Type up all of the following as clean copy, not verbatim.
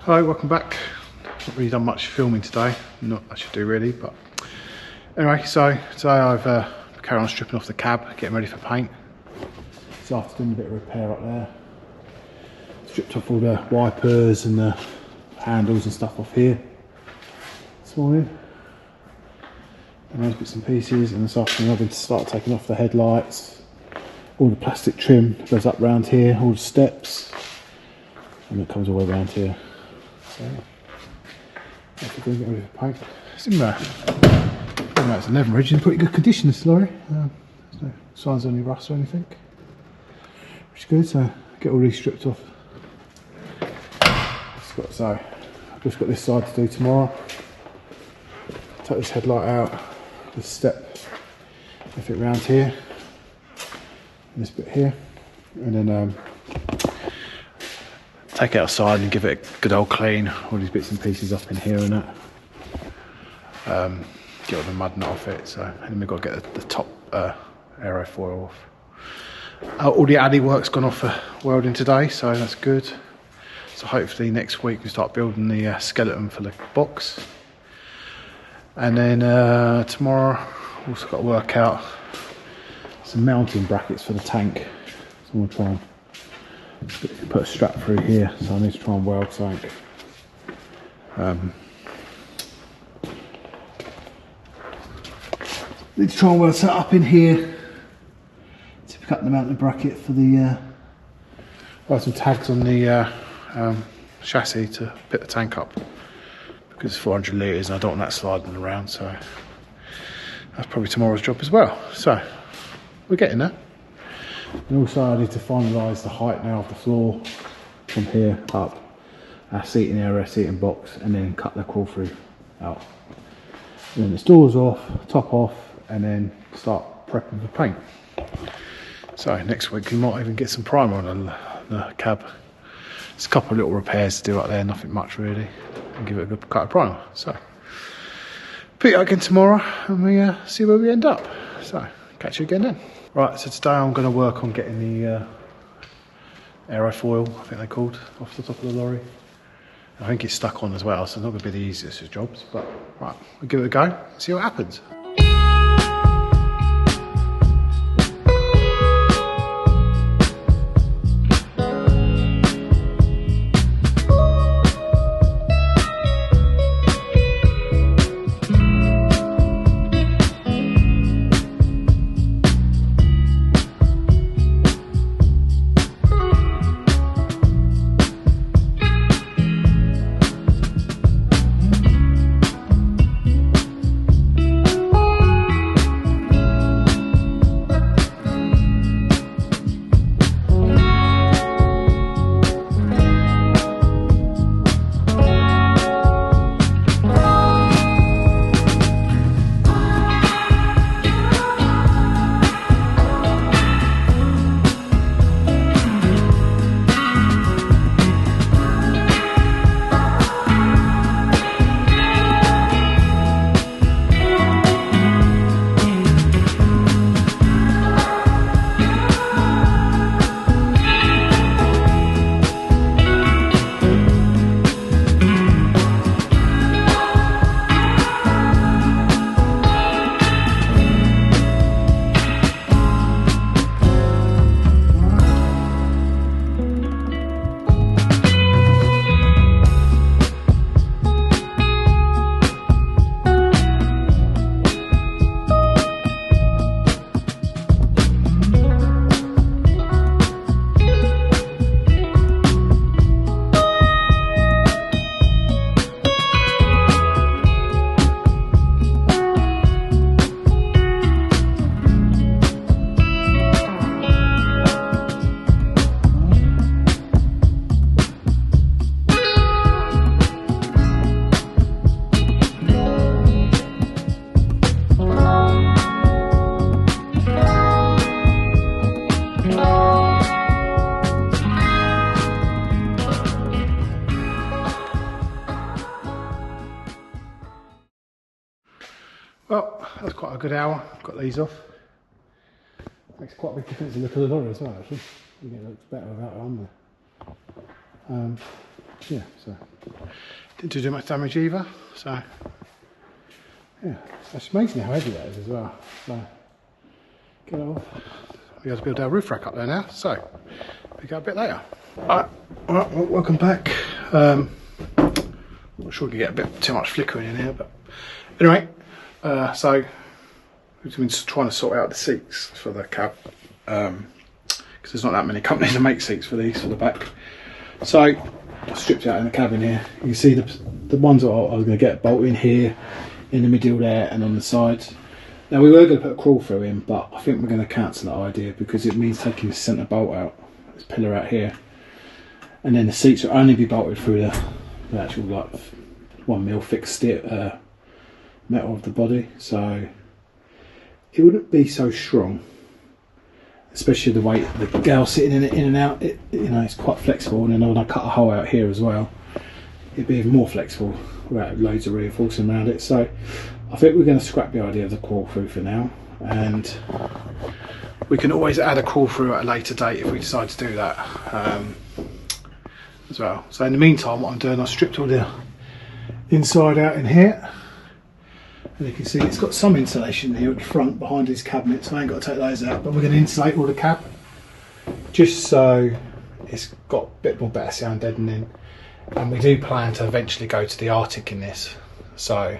Hi, welcome back. Not really done much filming today. Not I should do really, but anyway. So today I've carried on stripping off the cab, getting ready for paint. So after doing a bit of repair up there, stripped off all the wipers and the handles and stuff off here this morning. And those bits and pieces. And this afternoon I've been to start taking off the headlights, all the plastic trim that goes up round here, all the steps, and it comes all the way around here. So yeah, get ready for paint. It's in there. It's 11 ridge in pretty good condition, this lorry. There's no signs of any rust or anything, which is good. So get all these stripped off. So I've just got this side to do tomorrow. Take this headlight out, this step, everything round here, and this bit here, and then take it outside and give it a good old clean. All these bits and pieces up in here and that. Get all the mud and off it. So, and then we've got to get the top aerofoil off. All the addy work's gone off for welding today, so that's good. So hopefully next week we start building the skeleton for the box. And then tomorrow we've also got to work out some mounting brackets for the tank. So we'll try and put a strap through here, so I need to try and weld something. Need to try and weld that up in here to pick up the mounting bracket for the some tags on the chassis to pick the tank up, because it's 400 litres and I don't want that sliding around, so that's probably tomorrow's job as well. So we're getting there. And also I need to finalise the height now of the floor from here up, our seating area, seating box, and then cut the crawl through out. And then the doors off, top off, and then start prepping for paint. So next week we might even get some primer on the cab. There's a couple of little repairs to do up there, nothing much really, and give it a good cut of primer. So pick it up again tomorrow and we see where we end up. So catch you again then. Right, so today I'm going to work on getting the aerofoil, I think they're called, off the top of the lorry. I think it's stuck on as well, so it's not going to be the easiest of jobs, but right, we'll give it a go, see what happens. Well, that was quite a good hour. Got these off. Makes quite a big difference in the look of the lorry as well, actually. I think it looks better without it on there. yeah, so didn't do much damage either. So yeah, it's amazing how heavy that is as well. So get it off. We have to build our roof rack up there now, so pick up a bit later. Alright, well, welcome back. Not sure we can get a bit too much flickering in here, but anyway, so we've been trying to sort out the seats for the cab, because there's not that many companies that make seats for these for the back. So I stripped out in the cabin here. You can see the ones that I was going to get bolted in here, in the middle there, and on the sides. Now we were going to put a crawl through in, but I think we're going to cancel that idea because it means taking the centre bolt out, this pillar out here, and then the seats will only be bolted through the actual like 1mm thick metal of the body, so it wouldn't be so strong, especially the weight the gale sitting in it in and out. It, you know, it's quite flexible, and then when I cut a hole out here as well, it'd be even more flexible without loads of reinforcing around it. So I think we're going to scrap the idea of the crawl through for now, and we can always add a crawl through at a later date if we decide to do that as well. So in the meantime, what I'm doing, I've stripped all the inside out in here, and you can see it's got some insulation here at the front behind these cabinets, so I ain't got to take those out, but we're going to insulate all the cab just so it's got a bit more better sound deadening. And we do plan to eventually go to the Arctic in this, so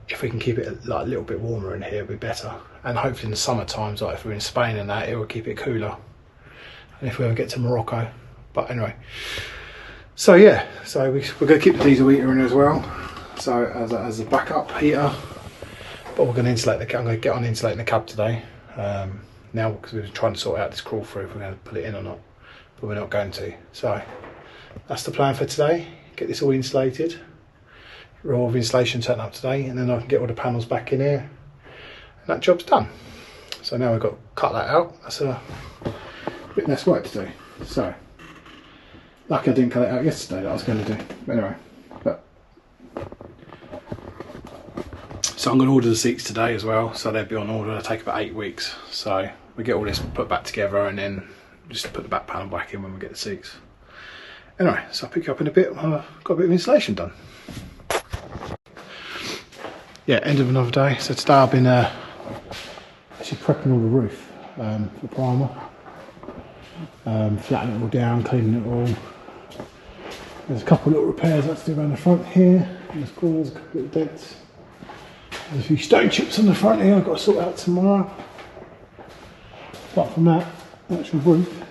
if we can keep it like a little bit warmer in here, it'll be better. And hopefully in the summer times, like if we're in Spain and that, it will keep it cooler. And if we ever get to Morocco, but anyway. So yeah, so we're going to keep the diesel heater in as well, so as a backup heater. But we're going to insulate the cab. I'm going to get on insulating the cab today. Now because we're trying to sort out this crawl through if we're going to put it in or not, but we're not going to. So that's the plan for today. Get this all insulated. Roll of insulation turn up today, and then I can get all the panels back in here, and that job's done. So now we've got to cut that out. That's a bit less work to do. So lucky I didn't cut it out yesterday that I was going to do. But anyway, so I'm going to order the seats today as well, so they'll be on order. It'll take about 8 weeks. So we get all this put back together, and then just put the back panel back in when we get the seats. Anyway, so I'll pick you up in a bit. I've got a bit of insulation done. Yeah, end of another day. So today I've been actually prepping all the roof for primer. Flattening it all down, cleaning it all. There's a couple of little repairs I have to do around the front here. In the corners, a couple of little dents. There's a few stone chips on the front here I've got to sort out tomorrow. Apart from that, the actual roof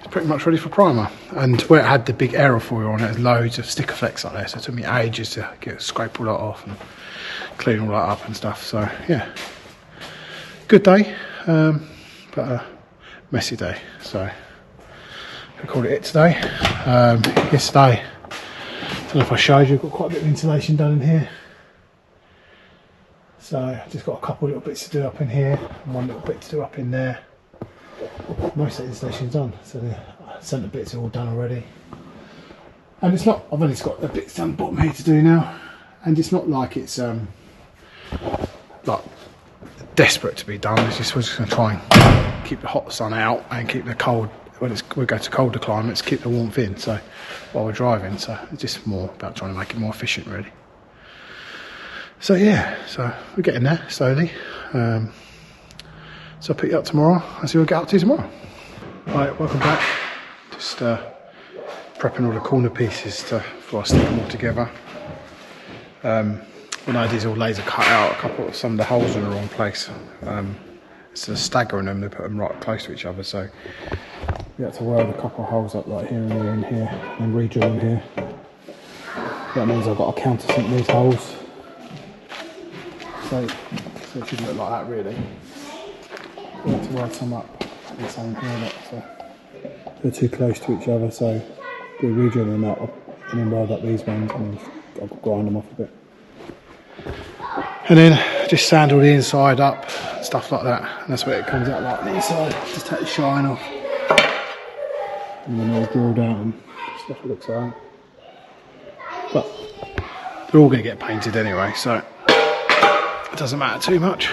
is pretty much ready for primer. And where it had the big aerofoil on it, there's loads of sticker flecks up there, so it took me ages to scrape all that off and clean all that up and stuff. So yeah, good day, but a messy day. So I called it today. Yesterday, I don't know if I showed you, I've got quite a bit of insulation done in here. So I've just got a couple of little bits to do up in here, and one little bit to do up in there. Most of the installation's done, so the centre bits are all done already. And it's not, I've only got the bits down the bottom here to do now, and it's not like it's like desperate to be done. It's just, we're just going to try and keep the hot sun out and keep the cold, when we go to colder climates, keep the warmth in, so while we're driving. So it's just more about trying to make it more efficient really. So yeah, so we're getting there slowly. So I'll pick you up tomorrow and see what we get up to tomorrow. Right, welcome back. Just prepping all the corner pieces before I stick them all together. When I had these all laser cut out, some of the holes in the wrong place. Instead of staggering them, they put them right close to each other. So we had to weld a couple of holes up like here and here and here, and re-drill them here. That means I've got to countersink these holes. So it should look like that really. We have to weld some up the same here, so they're too close to each other, so we'll re-drill them up and then weld up these ones, and then I'll grind them off a bit. And then just sand all the inside up, stuff like that, and that's where it comes out like the inside. Just take the shine off, and then all drilled out and stuff looks like. But they're all going to get painted anyway, so it doesn't matter too much.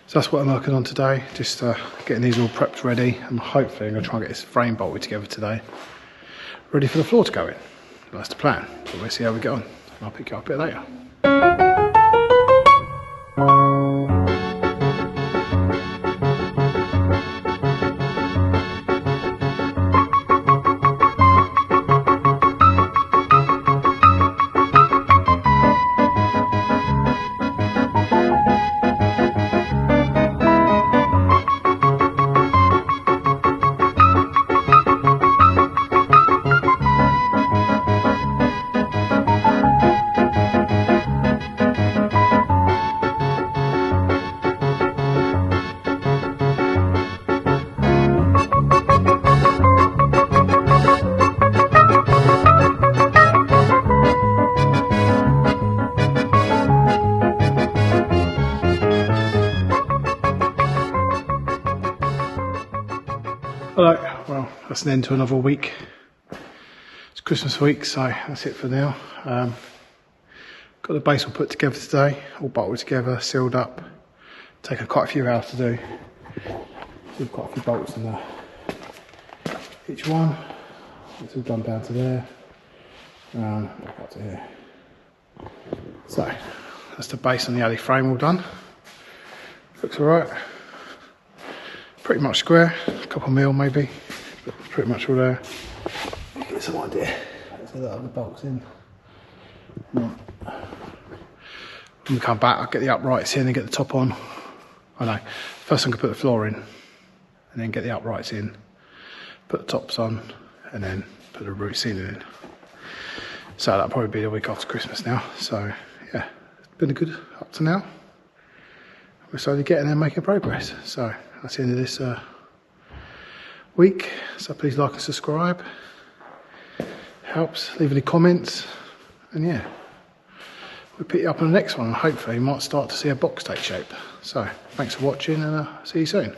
So that's what I'm working on today, just getting these all prepped ready, and hopefully I'm going to try and get this frame bolted together today. ready for the floor to go in. That's the plan, but we'll see how we get on. I'll pick you up a bit later. Alright, well, that's an end to another week. It's Christmas week, so that's it for now. Got the base all put together today, all bolted together, sealed up. Taken quite a few hours to do. There's quite a few bolts in there. Each one, it's all done down to there, back up to here. So, that's the base and the alley frame all done. Looks alright. Pretty much square, a couple mil maybe, but pretty much all there. Get some idea. Let's get the other bolts in. When we come back, I'll get the uprights in and get the top on. I know, first I'm going to put the floor in, and then get the uprights in, put the tops on, and then put the roof ceiling in. So that'll probably be the week after Christmas now. So yeah, it's been a good up to now. We're slowly getting there, making progress. So that's the end of this week. So please like and subscribe. Helps. Leave any comments. And yeah, we'll pick you up on the next one. Hopefully you might start to see a box take shape. So thanks for watching, and see you soon.